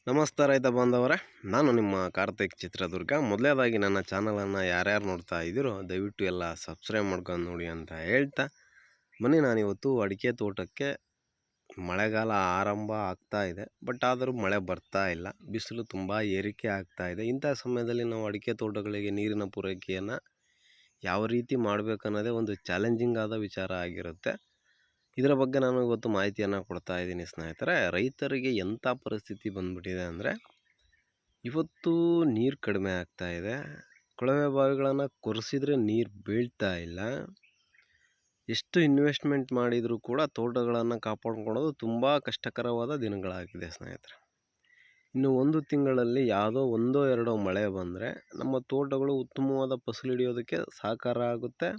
ನಮಸ್ತೆ ರೈತ ಬಾಂಧವರೇ, ನಾನು ನಿಮ್ಮ ಕಾರ್ತಿಕ್ ಚಿತ್ರದುರ್ಗ. ಮೊದಲನೇದಾಗಿ ನನ್ನ ಚಾನಲನ್ನು ಯಾರ್ಯಾರು ನೋಡ್ತಾ ಇದ್ದೀರೋ ದಯವಿಟ್ಟು ಎಲ್ಲ ಸಬ್ಸ್ಕ್ರೈಬ್ ಮಾಡ್ಕೊಂಡು ನೋಡಿ ಅಂತ ಹೇಳ್ತಾ ಬನ್ನಿ. ನಾನಿವತ್ತು ಅಡಿಕೆ ತೋಟಕ್ಕೆ ಮಳೆಗಾಲ ಆರಂಭ ಆಗ್ತಾ ಇದೆ, ಬಟ್ ಆದರೂ ಮಳೆ ಬರ್ತಾ ಇಲ್ಲ. ಬಿಸಿಲು ತುಂಬ ಏರಿಕೆ ಆಗ್ತಾ ಇದೆ. ಇಂಥ ಸಮಯದಲ್ಲಿ ನಾವು ಅಡಿಕೆ ತೋಟಗಳಿಗೆ ನೀರಿನ ಪೂರೈಕೆಯನ್ನು ಯಾವ ರೀತಿ ಮಾಡಬೇಕನ್ನೋದೇ ಒಂದು ಚಾಲೆಂಜಿಂಗ್ ಆದ ವಿಚಾರ ಆಗಿರುತ್ತೆ. ಇದರ ಬಗ್ಗೆ ನಾನು ಇವತ್ತು ಮಾಹಿತಿಯನ್ನು ಕೊಡ್ತಾ ಇದ್ದೀನಿ ಸ್ನೇಹಿತರೆ. ರೈತರಿಗೆ ಎಂಥ ಪರಿಸ್ಥಿತಿ ಬಂದ್ಬಿಟ್ಟಿದೆ ಅಂದರೆ, ಇವತ್ತು ನೀರು ಕಡಿಮೆ ಆಗ್ತಾ ಇದೆ. ಕೊಳವೆ ಬಾವಿಗಳನ್ನು ಕೊರೆಸಿದ್ರೆ ನೀರು ಬೀಳ್ತಾ ಇಲ್ಲ. ಎಷ್ಟು ಇನ್ವೆಸ್ಟ್ಮೆಂಟ್ ಮಾಡಿದರೂ ಕೂಡ ತೋಟಗಳನ್ನು ಕಾಪಾಡ್ಕೊಳ್ಳೋದು ತುಂಬ ಕಷ್ಟಕರವಾದ ದಿನಗಳಾಗಿದೆ ಸ್ನೇಹಿತರೆ. ಇನ್ನು ಒಂದು ತಿಂಗಳಲ್ಲಿ ಯಾವುದೋ ಒಂದೋ ಎರಡೋ ಮಳೆ ಬಂದರೆ ನಮ್ಮ ತೋಟಗಳು ಉತ್ತಮವಾದ ಫಸಲು ಹಿಡಿಯೋದಕ್ಕೆ ಸಹಕಾರ ಆಗುತ್ತೆ,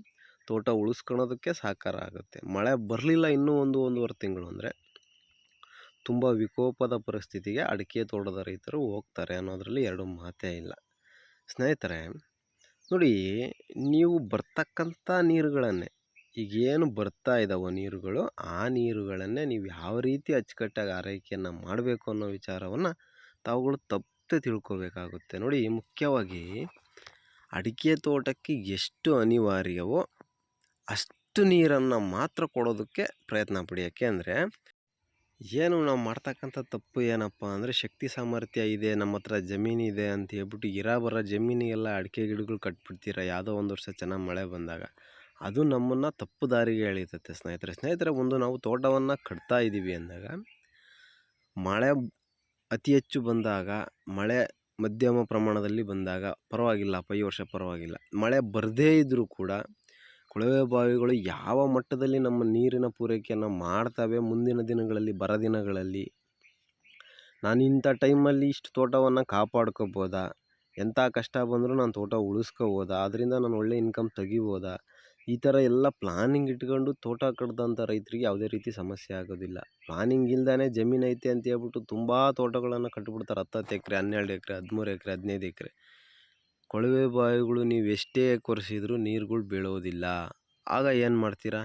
ತೋಟ ಉಳಿಸ್ಕೊಳ್ಳೋದಕ್ಕೆ ಸಹಕಾರ ಆಗುತ್ತೆ. ಮಳೆ ಬರಲಿಲ್ಲ ಇನ್ನೂ ಒಂದೂವರೆ ತಿಂಗಳು ಅಂದರೆ ತುಂಬ ವಿಕೋಪದ ಪರಿಸ್ಥಿತಿಗೆ ಅಡಿಕೆ ತೋಟದ ರೈತರು ಹೋಗ್ತಾರೆ ಅನ್ನೋದರಲ್ಲಿ ಎರಡು ಮಾತೇ ಇಲ್ಲ ಸ್ನೇಹಿತರೆ. ನೋಡಿ, ನೀವು ಬರ್ತಕ್ಕಂಥ ನೀರುಗಳನ್ನೇ, ಈಗೇನು ಬರ್ತಾ ಇದ್ದಾವೋ ನೀರುಗಳು, ಆ ನೀರುಗಳನ್ನೇ ನೀವು ಯಾವ ರೀತಿ ಅಚ್ಚುಕಟ್ಟಾಗಿ ಆರೈಕೆಯನ್ನು ಮಾಡಬೇಕು ಅನ್ನೋ ವಿಚಾರವನ್ನು ತಾವುಗಳು ತಪ್ಪದೆ ತಿಳ್ಕೊಬೇಕಾಗುತ್ತೆ. ನೋಡಿ, ಮುಖ್ಯವಾಗಿ ಅಡಿಕೆ ತೋಟಕ್ಕೆ ಎಷ್ಟು ಅನಿವಾರ್ಯವೋ ಅಷ್ಟು ನೀರನ್ನು ಮಾತ್ರ ಕೊಡೋದಕ್ಕೆ ಪ್ರಯತ್ನ ಪಡಿ. ಯಾಕೆಂದರೆ ಏನು ನಾವು ಮಾಡ್ತಕ್ಕಂಥ ತಪ್ಪು ಏನಪ್ಪ ಅಂದರೆ, ಶಕ್ತಿ ಸಾಮರ್ಥ್ಯ ಇದೆ, ನಮ್ಮ ಹತ್ರ ಜಮೀನಿದೆ ಅಂತ ಹೇಳ್ಬಿಟ್ಟು ಬರೋ ಜಮೀನಿಗೆಲ್ಲ ಅಡಿಕೆ ಗಿಡಗಳು ಕಟ್ಬಿಡ್ತೀರ ಯಾವುದೋ ಒಂದು ವರ್ಷ ಚೆನ್ನಾಗಿ ಮಳೆ ಬಂದಾಗ. ಅದು ನಮ್ಮನ್ನು ತಪ್ಪು ದಾರಿಗೆ ಎಳೀತತೆ ಸ್ನೇಹಿತರೆ. ಒಂದು ನಾವು ತೋಟವನ್ನು ಕಟ್ತಾ ಇದ್ದೀವಿ ಅಂದಾಗ, ಮಳೆ ಅತಿ ಹೆಚ್ಚು ಬಂದಾಗ, ಮಳೆ ಮಧ್ಯಮ ಪ್ರಮಾಣದಲ್ಲಿ ಬಂದಾಗ ಪರವಾಗಿಲ್ಲಪ್ಪ, ಈ ವರ್ಷ ಪರವಾಗಿಲ್ಲ. ಮಳೆ ಬರದೇ ಇದ್ದರೂ ಕೂಡ ಕೊಳವೆ ಬಾವಿಗಳು ಯಾವ ಮಟ್ಟದಲ್ಲಿ ನಮ್ಮ ನೀರಿನ ಪೂರೈಕೆಯನ್ನು ಮಾಡ್ತವೆ ಮುಂದಿನ ದಿನಗಳಲ್ಲಿ, ದಿನಗಳಲ್ಲಿ, ನಾನು ಇಂಥ ಟೈಮಲ್ಲಿ ಇಷ್ಟು ತೋಟವನ್ನು ಕಾಪಾಡ್ಕೋಬೋದಾ, ಎಂಥ ಕಷ್ಟ ಬಂದರೂ ನಾನು ತೋಟ ಉಳಿಸ್ಕೋಬೋದಾ, ಅದರಿಂದ ನಾನು ಒಳ್ಳೆ ಇನ್ಕಮ್ ತೆಗಿಬೋದಾ, ಈ ಥರ ಎಲ್ಲ ಪ್ಲಾನಿಂಗ್ ಇಟ್ಕೊಂಡು ತೋಟ ಕಟ್ಟಿದಂಥ ರೈತರಿಗೆ ಯಾವುದೇ ರೀತಿ ಸಮಸ್ಯೆ ಆಗೋದಿಲ್ಲ. ಪ್ಲಾನಿಂಗ್ ಇಲ್ದೇ ಜಮೀನು ಐತೆ ಅಂತ ಹೇಳ್ಬಿಟ್ಟು ತುಂಬ ತೋಟಗಳನ್ನು ಕಟ್ಟಿಬಿಡ್ತಾರೆ. 10 ಎಕರೆ, 12 ಎಕರೆ, 13 ಎಕರೆ, 15 ಎಕರೆ. ಕೊಳವೆ ಬಾವಿಗಳು ನೀವು ಎಷ್ಟೇ ಕೊರೆಸಿದ್ರೂ ನೀರುಗಳು ಬೀಳೋದಿಲ್ಲ. ಆಗ ಏನು ಮಾಡ್ತೀರಾ,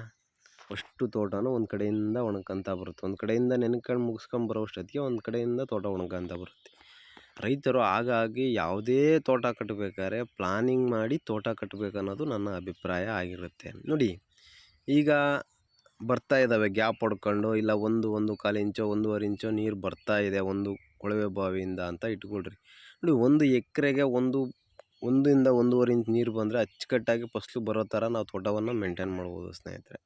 ಅಷ್ಟು ತೋಟನೂ ಒಂದು ಕಡೆಯಿಂದ ಒಣಗ್ಕೊಂತ ಬರುತ್ತೆ. ಒಂದು ಕಡೆಯಿಂದ ನೆನ್ಕೊಂಡು ಮುಗಿಸ್ಕೊಂಡು ಅಷ್ಟೊತ್ತಿಗೆ ಒಂದು ಕಡೆಯಿಂದ ತೋಟ ಒಣಗ್ಕೊಂತ ಬರುತ್ತೆ. ರೈತರು ಹಾಗಾಗಿ ಯಾವುದೇ ತೋಟ ಕಟ್ಟಬೇಕಾದ್ರೆ ಪ್ಲಾನಿಂಗ್ ಮಾಡಿ ತೋಟ ಕಟ್ಟಬೇಕನ್ನೋದು ನನ್ನ ಅಭಿಪ್ರಾಯ ಆಗಿರುತ್ತೆ. ನೋಡಿ, ಈಗ ಬರ್ತಾ ಇದ್ದಾವೆ ಗ್ಯಾಪ್ ಹೊಡ್ಕೊಂಡು, ಇಲ್ಲ 1.25 ಇಂಚೋ 1.5 ಇಂಚೋ ನೀರು ಬರ್ತಾ ಇದೆ ಒಂದು ಕೊಳವೆ ಬಾವಿಯಿಂದ ಅಂತ ಇಟ್ಕೊಳ್ರಿ. ನೋಡಿ, 1 ಎಕರೆಗೆ 1 ಇಂದ 1.5 ಇಂಚ್ ನೀರು ಬಂದರೆ ಅಚ್ಚುಕಟ್ಟಾಗಿ ಫಸಲು ಬರೋ ಥರ ನಾವು ತೋಟವನ್ನು ಮೇಂಟೈನ್ ಮಾಡ್ಬೋದು ಸ್ನೇಹಿತರೆ.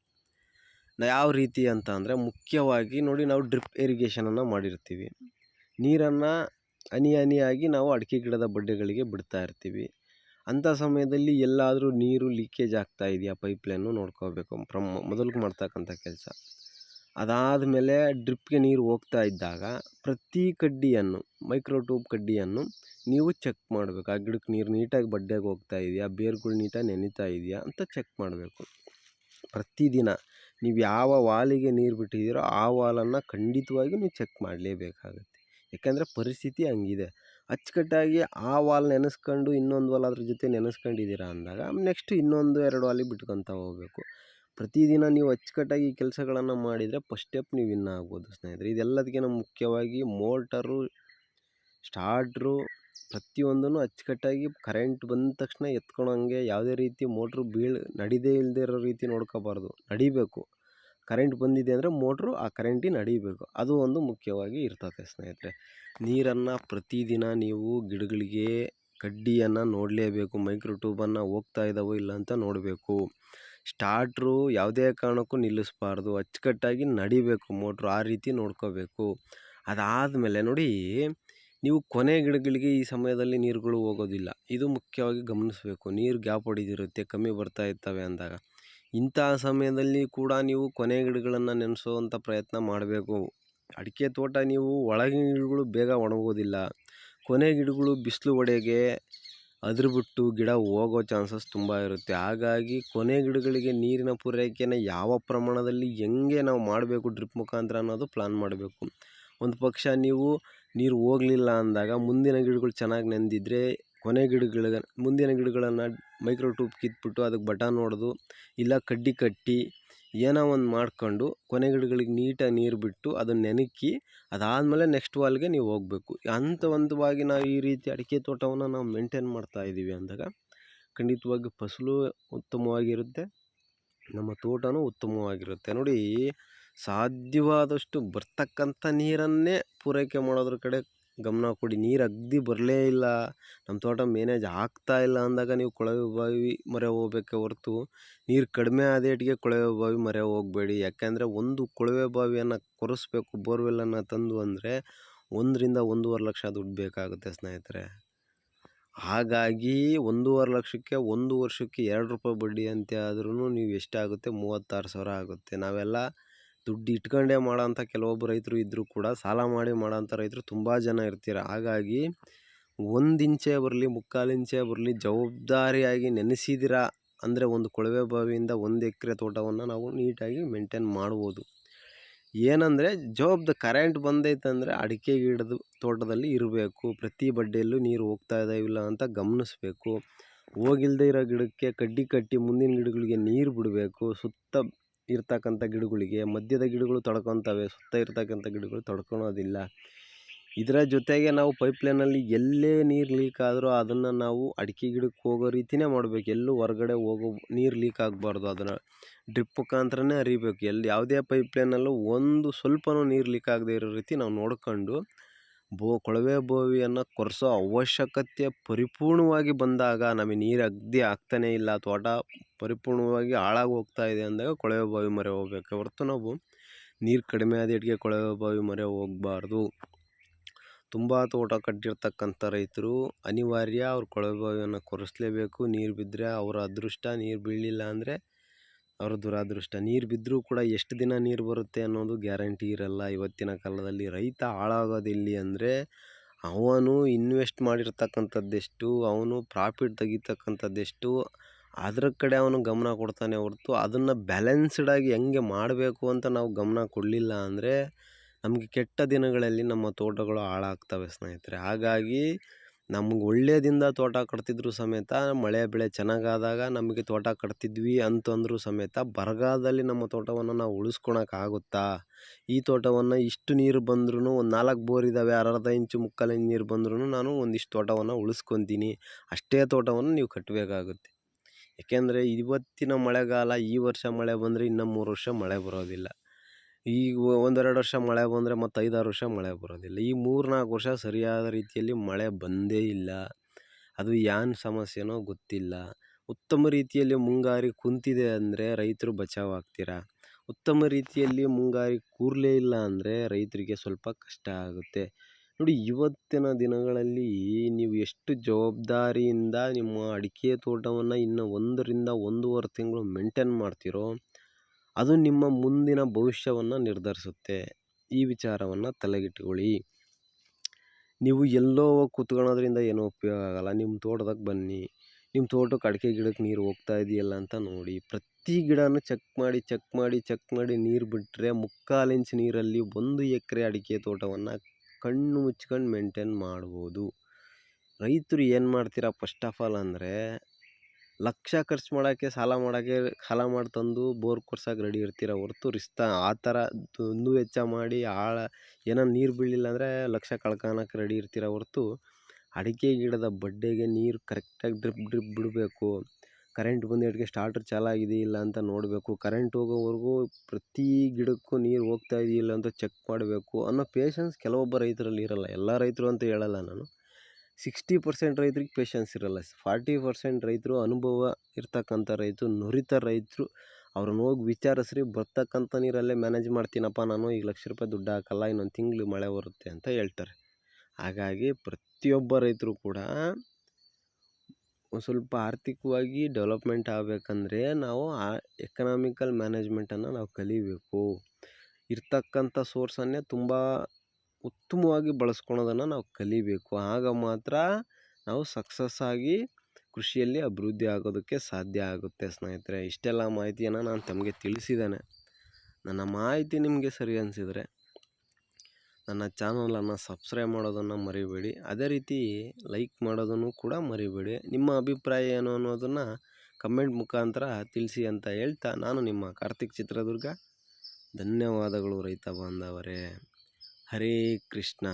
ಯಾವ ರೀತಿ ಅಂತ ಅಂದರೆ, ಮುಖ್ಯವಾಗಿ ನೋಡಿ, ನಾವು ಡ್ರಿಪ್ ಇರಿಗೇಷನನ್ನು ಮಾಡಿರ್ತೀವಿ. ನೀರನ್ನು ಹನಿಯಾಗಿ ನಾವು ಅಡಿಕೆ ಗಿಡದ ಬಡ್ಡೆಗಳಿಗೆ ಬಿಡ್ತಾ ಇರ್ತೀವಿ. ಅಂಥ ಸಮಯದಲ್ಲಿ ಎಲ್ಲಾದರೂ ನೀರು ಲೀಕೇಜ್ ಆಗ್ತಾ ಇದೆಯಾ, ಪೈಪ್ಲೈನು ನೋಡ್ಕೋಬೇಕು, ಮೊದಲು ಮಾಡ್ತಕ್ಕಂಥ ಕೆಲಸ. ಅದಾದಮೇಲೆ ಡ್ರಿಪ್ಗೆ ನೀರು ಹೋಗ್ತಾ ಇದ್ದಾಗ ಪ್ರತಿ ಕಡ್ಡಿಯನ್ನು, ಮೈಕ್ರೋ ಟ್ಯೂಬ್ ಕಡ್ಡಿಯನ್ನು ನೀವು ಚೆಕ್ ಮಾಡಬೇಕು. ಆ ಗಿಡಕ್ಕೆ ನೀರು ನೀಟಾಗಿ ಬಡ್ಡೆಗೆ ಹೋಗ್ತಾ ಇದೆಯಾ, ಬೇರುಗಳು ನೀಟಾಗಿ ನೆನೀತಾ ಇದೆಯಾ ಅಂತ ಚೆಕ್ ಮಾಡಬೇಕು. ಪ್ರತಿದಿನ ನೀವು ಯಾವ ವಾಲಿಗೆ ನೀರು ಬಿಟ್ಟಿದ್ದೀರೋ ಆ ವಾಲನ್ನು ಖಂಡಿತವಾಗಿ ನೀವು ಚೆಕ್ ಮಾಡಲೇಬೇಕಾಗುತ್ತೆ. ಯಾಕೆಂದರೆ ಪರಿಸ್ಥಿತಿ ಹಂಗಿದೆ. ಅಚ್ಚುಕಟ್ಟಾಗಿ ಆ ವಾಲ್ ನೆನೆಸ್ಕೊಂಡು ಇನ್ನೊಂದು ವಾಲ್ ಅದ್ರ ಜೊತೆ ನೆನೆಸ್ಕೊಂಡಿದ್ದೀರಾ ಅಂದಾಗ ನೆಕ್ಸ್ಟ್ 1-2 ವಾಲಿಗೆ ಬಿಟ್ಕೊತ ಹೋಗಬೇಕು. ಪ್ರತಿದಿನ ನೀವು ಅಚ್ಚುಕಟ್ಟಾಗಿ ಈ ಕೆಲಸಗಳನ್ನು ಮಾಡಿದರೆ ಫಸ್ಟ್ ಸ್ಟೆಪ್ ನೀವು ವಿನ್ ಆಗ್ಬೋದು ಸ್ನೇಹಿತರೆ. ಇದೆಲ್ಲದಕ್ಕಿಂತ ಮುಖ್ಯವಾಗಿ ಮೋಟರು, ಸ್ಟಾರ್ಟ್ರು, ಪ್ರತಿಯೊಂದನ್ನು ಅಚ್ಚುಕಟ್ಟಾಗಿ ಕರೆಂಟ್ ಬಂದ ತಕ್ಷಣ ಎತ್ಕೊಳಂಗೆ, ಯಾವುದೇ ರೀತಿ ಮೋಟ್ರು ನಡಿದೇ ಇಲ್ಲದೆ ಇರೋ ರೀತಿ ನೋಡ್ಕೋಬಾರ್ದು. ನಡಿಬೇಕು. ಕರೆಂಟ್ ಬಂದಿದೆ ಅಂದರೆ ಮೋಟ್ರು ಆ ಕರೆಂಟಿಗೆ ನಡಿಬೇಕು. ಅದು ಒಂದು ಮುಖ್ಯವಾಗಿ ಇರ್ತದೆ ಸ್ನೇಹಿತರೆ. ನೀರನ್ನು ಪ್ರತಿದಿನ ನೀವು ಗಿಡಗಳಿಗೆ ಕಡ್ಡಿಯನ್ನು ನೋಡಲೇಬೇಕು. ಮೈಕ್ರೋ ಟ್ಯೂಬನ್ನು ಹೋಗ್ತಾ ಇದ್ದಾವೋ ಇಲ್ಲ ಅಂತ ನೋಡಬೇಕು. ಸ್ಟಾರ್ಟ್ರು ಯಾವುದೇ ಕಾರಣಕ್ಕೂ ನಿಲ್ಲಿಸಬಾರ್ದು, ಅಚ್ಚುಕಟ್ಟಾಗಿ ನಡಿಬೇಕು ಮೋಟ್ರು, ಆ ರೀತಿ ನೋಡ್ಕೋಬೇಕು. ಅದಾದಮೇಲೆ ನೋಡಿ, ನೀವು ಕೊನೆ ಗಿಡಗಳಿಗೆ ಈ ಸಮಯದಲ್ಲಿ ನೀರುಗಳು ಹೋಗೋದಿಲ್ಲ. ಇದು ಮುಖ್ಯವಾಗಿ ಗಮನಿಸಬೇಕು. ನೀರು ಗ್ಯಾಪ್ ಹೊಡಿದಿರುತ್ತೆ, ಕಮ್ಮಿ ಬರ್ತಾ ಇರ್ತವೆ ಅಂದಾಗ ಇಂಥ ಸಮಯದಲ್ಲಿ ಕೂಡ ನೀವು ಕೊನೆ ಗಿಡಗಳನ್ನು ನೆನೆಸೋವಂಥ ಪ್ರಯತ್ನ ಮಾಡಬೇಕು. ಅಡಿಕೆ ತೋಟ ನೀವು ಒಳಗಿನ ಗಿಡಗಳು ಬೇಗ ಒಣಗೋದಿಲ್ಲ. ಕೊನೆ ಗಿಡಗಳು ಬಿಸಿಲು ಹೊಡೆಗೆ ಬಿಟ್ಟು ಗಿಡ ಹೋಗೋ ಚಾನ್ಸಸ್ ತುಂಬ ಇರುತ್ತೆ. ಹಾಗಾಗಿ ಕೊನೆ ಗಿಡಗಳಿಗೆ ನೀರಿನ ಪೂರೈಕೆಯನ್ನು ಯಾವ ಪ್ರಮಾಣದಲ್ಲಿ ಹೆಂಗೆ ನಾವು ಮಾಡಬೇಕು ಡ್ರಿಪ್ ಮುಖಾಂತರ ಅನ್ನೋದು ಪ್ಲಾನ್ ಮಾಡಬೇಕು. ಒಂದು ಪಕ್ಷ ನೀವು ನೀರು ಹೋಗಲಿಲ್ಲ ಅಂದಾಗ ಮುಂದಿನ ಗಿಡಗಳು ಚೆನ್ನಾಗಿ ನೆಂದಿದ್ರೆ ಮುಂದಿನ ಗಿಡಗಳನ್ನು ಮೈಕ್ರೋ ಟ್ಯೂಬ್ ಕಿತ್ಬಿಟ್ಟು ಅದಕ್ಕೆ ಬಟನ್ ಹೊಡೆದು ಇಲ್ಲ ಕಡ್ಡಿ ಕಟ್ಟಿ ಏನೋ ಒಂದು ಮಾಡ್ಕೊಂಡು ಕೊನೆ ಗಿಡಗಳಿಗೆ ನೀಟಾಗಿ ನೀರು ಬಿಟ್ಟು ಅದನ್ನು ನೆನಕಿ ಅದಾದಮೇಲೆ ನೆಕ್ಸ್ಟ್ ವಾಲ್ಗೆ ನೀವು ಹೋಗಬೇಕು. ಹಂತವಾಗಿ ನಾವು ಈ ರೀತಿ ಅಡಿಕೆ ತೋಟವನ್ನು ನಾವು ಮೇಂಟೈನ್ ಮಾಡ್ತಾ ಇದ್ದೀವಿ ಅಂದಾಗ ಖಂಡಿತವಾಗಿ ಫಸಲು ಉತ್ತಮವಾಗಿರುತ್ತೆ, ನಮ್ಮ ತೋಟನೂ ಉತ್ತಮವಾಗಿರುತ್ತೆ. ನೋಡಿ, ಸಾಧ್ಯವಾದಷ್ಟು ಬರ್ತಕ್ಕಂಥ ನೀರನ್ನೇ ಪೂರೈಕೆ ಮಾಡೋದ್ರ ಕಡೆ ಗಮನ ಕೊಡಿ. ನೀರು ಅಗದಿ ಬರಲೇ ಇಲ್ಲ, ನಮ್ಮ ತೋಟ ಮೇನೇಜ್ ಆಗ್ತಾ ಇಲ್ಲ ಅಂದಾಗ ನೀವು ಕೊಳವೆ ಬಾವಿ ಮೊರೆ ಹೋಗ್ಬೇಕೆ ಹೊರತು ನೀರು ಕಡಿಮೆ ಆದೇಟಿಗೆ ಕೊಳವೆ ಬಾವಿ ಮೊರೆ ಹೋಗಬೇಡಿ. ಯಾಕೆಂದರೆ ಒಂದು ಕೊಳವೆ ಬಾವಿಯನ್ನು ಕೊರೆಸ್ಬೇಕು, ಬೋರ್ವೆಲ್ಲನ್ನು ತಂದು ಅಂದರೆ 1 ರಿಂದ 1.5 ಲಕ್ಷ ದುಡ್ಡು ಬೇಕಾಗುತ್ತೆ ಸ್ನೇಹಿತರೆ. ಹಾಗಾಗಿ 1.5 ಲಕ್ಷಕ್ಕೆ 1 ವರ್ಷಕ್ಕೆ ₹2 ಬಡ್ಡಿ ಅಂತ ಆದ್ರೂ ನೀವು ಎಷ್ಟಾಗುತ್ತೆ? 36,000 ಆಗುತ್ತೆ. ನಾವೆಲ್ಲ ದುಡ್ಡು ಇಟ್ಕೊಂಡೇ ಮಾಡೋಂಥ ಕೆಲವೊಬ್ಬರು ರೈತರು ಇದ್ದರೂ ಕೂಡ ಸಾಲ ಮಾಡಿ ಮಾಡೋಂಥ ರೈತರು ತುಂಬ ಜನ ಇರ್ತೀರ. ಹಾಗಾಗಿ 1 ಇಂಚೇ ಬರಲಿ, 3/4 ಇಂಚೇ ಬರಲಿ, ಜವಾಬ್ದಾರಿಯಾಗಿ ನೆನೆಸಿದಿರ ಅಂದರೆ ಒಂದು ಕೊಳವೆ ಬಾವಿಯಿಂದ 1 ಎಕರೆ ತೋಟವನ್ನು ನಾವು ನೀಟಾಗಿ ಮೇಂಟೈನ್ ಮಾಡ್ಬೋದು. ಏನಂದರೆ ಕರೆಂಟ್ ಬಂದೈತಂದರೆ ಅಡಿಕೆ ಗಿಡದ ತೋಟದಲ್ಲಿ ಇರಬೇಕು. ಪ್ರತಿ ಬಡ್ಡಿಯಲ್ಲೂ ನೀರು ಹೋಗ್ತಾ ಇಲ್ಲ ಅಂತ ಗಮನಿಸಬೇಕು. ಹೋಗಿಲ್ಲದೆ ಇರೋ ಗಿಡಕ್ಕೆ ಕಡ್ಡಿ ಕಟ್ಟಿ ಮುಂದಿನ ಗಿಡಗಳಿಗೆ ನೀರು ಬಿಡಬೇಕು. ಸುತ್ತ ಇರ್ತಕ್ಕಂಥ ಗಿಡಗಳಿಗೆ, ಮಧ್ಯದ ಗಿಡಗಳು ತಡ್ಕೊತವೆ, ಸುತ್ತ ಇರ್ತಕ್ಕಂಥ ಗಿಡಗಳು ತಡ್ಕೊಳೋದಿಲ್ಲ. ಇದರ ಜೊತೆಗೆ ನಾವು ಪೈಪ್ಲೈನಲ್ಲಿ ಎಲ್ಲೇ ನೀರು ಲೀಕ್ ಆದರೂ ಅದನ್ನು ನಾವು ಅಡಿಕೆ ಗಿಡಕ್ಕೆ ಹೋಗೋ ರೀತಿಯೇ ಮಾಡಬೇಕು. ಎಲ್ಲೂ ಹೊರಗಡೆ ಹೋಗೋ ನೀರು ಲೀಕ್ ಆಗಬಾರ್ದು, ಅದನ್ನು ಡ್ರಿಪ್ ಮುಖಾಂತರನೇ ಹರಿಬೇಕು. ಯಾವುದೇ ಪೈಪ್ಲೈನಲ್ಲೂ ಒಂದು ಸ್ವಲ್ಪನೂ ನೀರು ಲೀಕ್ ಆಗದೆ ಇರೋ ರೀತಿ ನಾವು ನೋಡ್ಕೊಂಡು ಕೊಳವೆ ಬಾವಿಯನ್ನು ಕೊರೆಸೋ ಅವಶ್ಯಕತೆ ಪರಿಪೂರ್ಣವಾಗಿ ಬಂದಾಗ, ನಮಗೆ ನೀರು ಅಗದಿ ಆಗ್ತಾನೇ ಇಲ್ಲ, ತೋಟ ಪರಿಪೂರ್ಣವಾಗಿ ಹಾಳಾಗಿ ಹೋಗ್ತಾ ಇದೆ ಅಂದಾಗ ಕೊಳವೆ ಬಾವಿ ಮೊರೆ ಹೋಗ್ಬೇಕು ಹೊರತು ನಾವು ನೀರು ಕಡಿಮೆ ಆದೇಟಿಗೆ ಕೊಳವೆ ಬಾವಿ ಮೊರೆ ಹೋಗಬಾರ್ದು. ತುಂಬ ತೋಟ ಕಟ್ಟಿರ್ತಕ್ಕಂಥ ರೈತರು ಅನಿವಾರ್ಯ ಅವ್ರು ಕೊಳವೆ ಬಾವಿಯನ್ನು ಕೊರೆಸಲೇಬೇಕು. ನೀರು ಬಿದ್ದರೆ ಅವರ ಅದೃಷ್ಟ, ನೀರು ಬೀಳಲಿಲ್ಲ ಅಂದರೆ ಅವರ ದುರಾದೃಷ್ಟ. ನೀರು ಬಿದ್ದರೂ ಕೂಡ ಎಷ್ಟು ದಿನ ನೀರು ಬರುತ್ತೆ ಅನ್ನೋದು ಗ್ಯಾರಂಟಿ ಇರಲ್ಲ. ಇವತ್ತಿನ ಕಾಲದಲ್ಲಿ ರೈತ ಹಾಳಾಗೋದೆಲ್ಲಿ ಅಂದರೆ ಅವನು ಇನ್ವೆಸ್ಟ್ ಮಾಡಿರ್ತಕ್ಕಂಥದ್ದೆಷ್ಟು, ಅವನು ಪ್ರಾಫಿಟ್ ತೆಗಿತಕ್ಕಂಥದ್ದೆಷ್ಟು, ಅದರ ಕಡೆ ಅವನು ಗಮನ ಕೊಡ್ತಾನೆ ಹೊರತು ಅದನ್ನು ಬ್ಯಾಲೆನ್ಸ್ಡಾಗಿ ಹೆಂಗೆ ಮಾಡಬೇಕು ಅಂತ ನಾವು ಗಮನ ಕೊಡಲಿಲ್ಲ ಅಂದರೆ ನಮಗೆ ಕೆಟ್ಟ ದಿನಗಳಲ್ಲಿ ನಮ್ಮ ತೋಟಗಳು ಹಾಳಾಗ್ತವೆ ಸ್ನೇಹಿತರೆ. ಹಾಗಾಗಿ ನಮ್ಗೆ ಒಳ್ಳೆಯದಿಂದ ತೋಟ ಕಟ್ತಿದ್ರು ಸಮೇತ ಮಳೆ ಬೆಳೆ ಚೆನ್ನಾಗಾದಾಗ ನಮಗೆ ತೋಟ ಕಟ್ತಿದ್ವಿ ಅಂತಂದರೂ ಸಮೇತ ಬರಗಾಲದಲ್ಲಿ ನಮ್ಮ ತೋಟವನ್ನು ನಾವು ಉಳಿಸ್ಕೊಳಕ್ಕಾಗುತ್ತಾ? ಈ ತೋಟವನ್ನು ಇಷ್ಟು ನೀರು ಬಂದ್ರೂ ಒಂದು 4 ಬೋರ್ ಇದ್ದಾವೆ, ಅರ್ಧ ಇಂಚು 3/4 ಇಂಚು ನೀರು ಬಂದ್ರೂ ನಾನು ಒಂದಿಷ್ಟು ತೋಟವನ್ನು ಉಳಿಸ್ಕೊತೀನಿ. ಅಷ್ಟೇ ತೋಟವನ್ನು ನೀವು ಕಟ್ಟಬೇಕಾಗುತ್ತೆ. ಏಕೆಂದರೆ ಇವತ್ತಿನ ಮಳೆಗಾಲ ಈ ವರ್ಷ ಮಳೆ ಬಂದರೆ ಇನ್ನು 3 ವರ್ಷ ಮಳೆ ಬರೋದಿಲ್ಲ. ಈಗ 1-2 ವರ್ಷ ಮಳೆ ಬಂದರೆ ಮತ್ತು 5-6 ವರ್ಷ ಮಳೆ ಬರೋದಿಲ್ಲ. ಈ 3-4 ವರ್ಷ ಸರಿಯಾದ ರೀತಿಯಲ್ಲಿ ಮಳೆ ಬಂದೇ ಇಲ್ಲ. ಅದು ಏನು ಸಮಸ್ಯೆನೋ ಗೊತ್ತಿಲ್ಲ. ಉತ್ತಮ ರೀತಿಯಲ್ಲಿ ಮುಂಗಾರಿ ಕುಂತಿದೆ ಅಂದರೆ ರೈತರು ಬಚಾವಾಗ್ತೀರಾ. ಉತ್ತಮ ರೀತಿಯಲ್ಲಿ ಮುಂಗಾರಿ ಕೂರಲೇ ಇಲ್ಲ ಅಂದರೆ ರೈತರಿಗೆ ಸ್ವಲ್ಪ ಕಷ್ಟ ಆಗುತ್ತೆ. ನೋಡಿ, ಇವತ್ತಿನ ದಿನಗಳಲ್ಲಿ ನೀವು ಎಷ್ಟು ಜವಾಬ್ದಾರಿಯಿಂದ ನಿಮ್ಮ ಅಡಿಕೆ ತೋಟವನ್ನು ಇನ್ನು 1-ರಿಂದ 1.5 ತಿಂಗಳು ಮೇಂಟೈನ್ ಮಾಡ್ತೀರೋ ಅದು ನಿಮ್ಮ ಮುಂದಿನ ಭವಿಷ್ಯವನ್ನು ನಿರ್ಧರಿಸುತ್ತೆ. ಈ ವಿಚಾರವನ್ನು ತಲೆಗಿಟ್ಕೊಳ್ಳಿ. ನೀವು ಎಲ್ಲೋ ಕೂತ್ಕೊಳ್ಳೋದ್ರಿಂದ ಏನೂ ಉಪಯೋಗ ಆಗಲ್ಲ. ನಿಮ್ಮ ತೋಟದಾಗ ಬನ್ನಿ, ನಿಮ್ಮ ತೋಟಕ್ಕೆ ಅಡಿಕೆ ಗಿಡಕ್ಕೆ ನೀರು ಹೋಗ್ತಾ ಇದೆಯಲ್ಲ ಅಂತ ನೋಡಿ. ಪ್ರತಿ ಗಿಡನೂ ಚೆಕ್ ಮಾಡಿ ನೀರು ಬಿಟ್ಟರೆ 3/4 ಇಂಚ್ ನೀರಲ್ಲಿ 1 ಎಕರೆ ಅಡಿಕೆ ತೋಟವನ್ನು ಕಣ್ಣು ಮುಚ್ಕೊಂಡು ಮೇಂಟೈನ್ ಮಾಡ್ಬೋದು. ರೈತರು ಏನು ಮಾಡ್ತೀರಾ ಫಸ್ಟ್ ಆಫ್ ಆಲ್ ಅಂದರೆ ಲಕ್ಷ ಖರ್ಚು ಮಾಡೋಕ್ಕೆ ಸಾಲ ಮಾಡಿ ತಂದು ಬೋರ್ ಕೊರ್ಸೋಕೆ ರೆಡಿ ಇರ್ತೀರ ಹೊರತು ಆ ಥರ ವೆಚ್ಚ ಮಾಡಿ ಏನೋ ನೀರು ಬೀಳಲಿಲ್ಲ ಅಂದರೆ ಲಕ್ಷ ಕಳ್ಕೊಳಕ್ಕೆ ರೆಡಿ ಇರ್ತೀರ ಹೊರತು ಅಡಿಕೆ ಗಿಡದ ಬಡ್ಡೆಗೆ ನೀರು ಕರೆಕ್ಟಾಗಿ ಡ್ರಿಪ್ ಬಿಡಬೇಕು. ಕರೆಂಟ್ ಬಂದೇಟಿಗೆ ಸ್ಟಾರ್ಟರ್ ಚಾಲಾಗಿದೆಯಿಲ್ಲ ಅಂತ ನೋಡಬೇಕು. ಕರೆಂಟ್ ಹೋಗೋವರೆಗೂ ಪ್ರತಿ ಗಿಡಕ್ಕೂ ನೀರು ಹೋಗ್ತಾ ಇದೆಯಿಲ್ಲ ಅಂತ ಚೆಕ್ ಮಾಡಬೇಕು ಅನ್ನೋ ಪೇಷನ್ಸ್ ಕೆಲವೊಬ್ಬ ರೈತರಲ್ಲಿ ಇರಲ್ಲ. ಎಲ್ಲ ರೈತರು ಅಂತ ಹೇಳಲ್ಲ ನಾನು. 60% ರೈತರಿಗೆ ಪೇಷನ್ಸ್ ಇರಲ್ಲ. 40% ರೈತರು ಅನುಭವ ಇರ್ತಕ್ಕಂಥ ರೈತರು, ನುರಿತ ರೈತರು, ಅವ್ರನ್ನ ಹೋಗಿ ವಿಚಾರಿಸ್ರಿ, ಬರ್ತಕ್ಕಂಥ ನೀರಲ್ಲೇ ಮ್ಯಾನೇಜ್ ಮಾಡ್ತೀನಪ್ಪ ನಾನು, ಈಗ ₹1,00,000 ದುಡ್ಡು ಹಾಕಲ್ಲ, ಇನ್ನೊಂದು ತಿಂಗಳು ಮಳೆ ಬರುತ್ತೆ ಅಂತ ಹೇಳ್ತಾರೆ. ಹಾಗಾಗಿ ಪ್ರತಿಯೊಬ್ಬ ರೈತರು ಕೂಡ ಒಂದು ಸ್ವಲ್ಪ ಆರ್ಥಿಕವಾಗಿ ಡೆವಲಪ್ಮೆಂಟ್ ಆಗಬೇಕಂದ್ರೆ ನಾವು ಎಕನಾಮಿಕಲ್ ಮ್ಯಾನೇಜ್ಮೆಂಟನ್ನು ನಾವು ಕಲಿಬೇಕು. ಇರ್ತಕ್ಕಂಥ ಸೋರ್ಸನ್ನೇ ತುಂಬ ಉತ್ತಮವಾಗಿ ಬಳಸ್ಕೊಳೋದನ್ನು ನಾವು ಕಲಿಬೇಕು. ಆಗ ಮಾತ್ರ ನಾವು ಸಕ್ಸಸ್ ಆಗಿ ಕೃಷಿಯಲ್ಲಿ ಅಭಿವೃದ್ಧಿ ಆಗೋದಕ್ಕೆ ಸಾಧ್ಯ ಆಗುತ್ತೆ ಸ್ನೇಹಿತರೆ. ಇಷ್ಟೆಲ್ಲ ಮಾಹಿತಿಯನ್ನು ನಾನು ತಮಗೆ ತಿಳಿಸಿದ್ದೇನೆ. ನನ್ನ ಮಾಹಿತಿ ನಿಮಗೆ ಸರಿ ಅನಿಸಿದರೆ ನನ್ನ ಚಾನಲನ್ನು ಸಬ್ಸ್ಕ್ರೈಬ್ ಮಾಡೋದನ್ನು ಮರಿಬೇಡಿ. ಅದೇ ರೀತಿ ಲೈಕ್ ಮಾಡೋದನ್ನು ಕೂಡ ಮರಿಬೇಡಿ. ನಿಮ್ಮ ಅಭಿಪ್ರಾಯ ಏನು ಅನ್ನೋದನ್ನು ಕಮೆಂಟ್ ಮುಖಾಂತರ ತಿಳಿಸಿ ಅಂತ ಹೇಳ್ತಾ, ನಾನು ನಿಮ್ಮ ಕಾರ್ತಿಕ್ ಚಿತ್ರದುರ್ಗ. ಧನ್ಯವಾದಗಳು ರೈತ ಬಾಂಧವರೇ. ಹರೇ ಕೃಷ್ಣ.